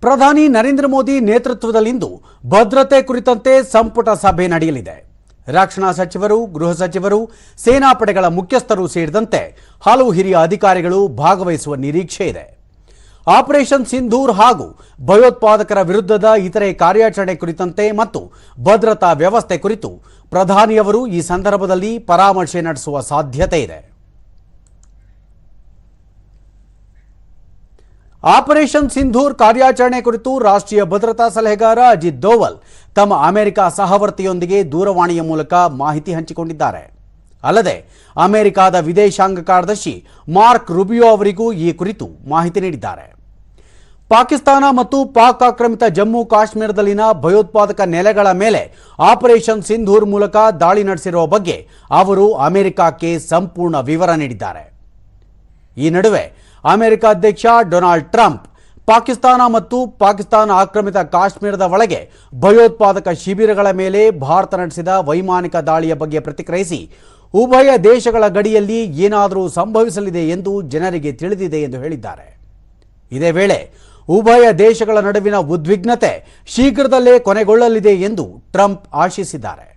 ಪ್ರಧಾನಿ ನರೇಂದ್ರ ಮೋದಿ ನೇತೃತ್ವದಲ್ಲಿಂದು ಭದ್ರತೆ ಕುರಿತಂತೆ ಸಂಪುಟ ಸಭೆ ನಡೆಯಲಿದೆ. ರಕ್ಷಣಾ ಸಚಿವರು, ಗೃಹ ಸಚಿವರು, ಸೇನಾಪಡೆಗಳ ಮುಖ್ಯಸ್ಥರು ಸೇರಿದಂತೆ ಹಲವು ಹಿರಿಯ ಅಧಿಕಾರಿಗಳು ಭಾಗವಹಿಸುವ ನಿರೀಕ್ಷೆ ಇದೆ. ಆಪರೇಷನ್ ಸಿಂಧೂರ್ ಹಾಗೂ ಭಯೋತ್ಪಾದಕರ ವಿರುದ್ಧದ ಇತರೆ ಕಾರ್ಯಾಚರಣೆ ಕುರಿತಂತೆ ಮತ್ತು ಭದ್ರತಾ ವ್ಯವಸ್ಥೆ ಕುರಿತು ಪ್ರಧಾನಿಯವರು ಈ ಸಂದರ್ಭದಲ್ಲಿ ಪರಾಮರ್ಶೆ ನಡೆಸುವ ಸಾಧ್ಯತೆ ಇದೆ. ಆಪರೇಷನ್ ಸಿಂಧೂರ್ ಕಾರ್ಯಾಚರಣೆ ಕುರಿತು ರಾಷ್ಟ್ರೀಯ ಭದ್ರತಾ ಸಲಹೆಗಾರ ಅಜಿತ್ ದೋವಲ್ ತಮ್ಮ ಅಮೆರಿಕ ಸಹವರ್ತಿಯೊಂದಿಗೆ ದೂರವಾಣಿಯ ಮೂಲಕ ಮಾಹಿತಿ ಹಂಚಿಕೊಂಡಿದ್ದಾರೆ. ಅಲ್ಲದೆ ಅಮೆರಿಕದ ವಿದೇಶಾಂಗ ಕಾರ್ಯದರ್ಶಿ ಮಾರ್ಕ್ ರೂಬಿಯೋ ಅವರಿಗೂ ಈ ಕುರಿತು ಮಾಹಿತಿ ನೀಡಿದ್ದಾರೆ. ಪಾಕಿಸ್ತಾನ ಮತ್ತು ಪಾಕ್ ಆಕ್ರಮಿತ ಜಮ್ಮು ಕಾಶ್ಮೀರದಲ್ಲಿನ ಭಯೋತ್ಪಾದಕ ನೆಲೆಗಳ ಮೇಲೆ ಆಪರೇಷನ್ ಸಿಂಧೂರ್ ಮೂಲಕ ದಾಳಿ ನಡೆಸಿರುವ ಬಗ್ಗೆ ಅವರು ಅಮೆರಿಕಕ್ಕೆ ಸಂಪೂರ್ಣ ವಿವರ ನೀಡಿದ್ದಾರೆ. ಈ ನಡುವೆ ಅಮೆರಿಕ ಅಧ್ಯಕ್ಷ ಡೊನಾಲ್ಡ್ ಟ್ರಂಪ್ ಪಾಕಿಸ್ತಾನ ಮತ್ತು ಪಾಕಿಸ್ತಾನ ಆಕ್ರಮಿತ ಕಾಶ್ಮೀರದ ಒಳಗೆ ಭಯೋತ್ಪಾದಕ ಶಿಬಿರಗಳ ಮೇಲೆ ಭಾರತ ನಡೆಸಿದ ವೈಮಾನಿಕ ದಾಳಿಯ ಬಗ್ಗೆ ಪ್ರತಿಕ್ರಿಯಿಸಿ, ಉಭಯ ದೇಶಗಳ ಗಡಿಯಲ್ಲಿ ಏನಾದರೂ ಸಂಭವಿಸಲಿದೆ ಎಂದು ಜನರಿಗೆ ತಿಳಿದಿದೆ ಎಂದು ಹೇಳಿದ್ದಾರೆ. ಇದೇ ವೇಳೆ ಉಭಯ ದೇಶಗಳ ನಡುವಿನ ಉದ್ವಿಗ್ನತೆ ಶೀಘ್ರದಲ್ಲೇ ಕೊನೆಗೊಳ್ಳಲಿದೆ ಎಂದು ಟ್ರಂಪ್ ಆಶಿಸಿದ್ದಾರೆ.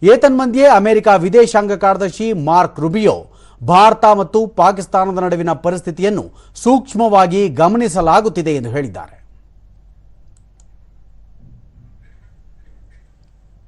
ಏತನ್ಮಧ್ಯೆ ಅಮೆರಿಕ ವಿದೇಶಾಂಗ ಕಾರ್ಯದರ್ಶಿ ಮಾರ್ಕ್ ರೂಬಿಯೋ ಭಾರತ ಮತ್ತು ಪಾಕಿಸ್ತಾನದ ನಡುವಿನ ಪರಿಸ್ಥಿತಿಯನ್ನು ಸೂಕ್ಷ್ಮವಾಗಿ ಗಮನಿಸಲಾಗುತ್ತಿದೆ ಎಂದು ಹೇಳಿದ್ದಾರೆ.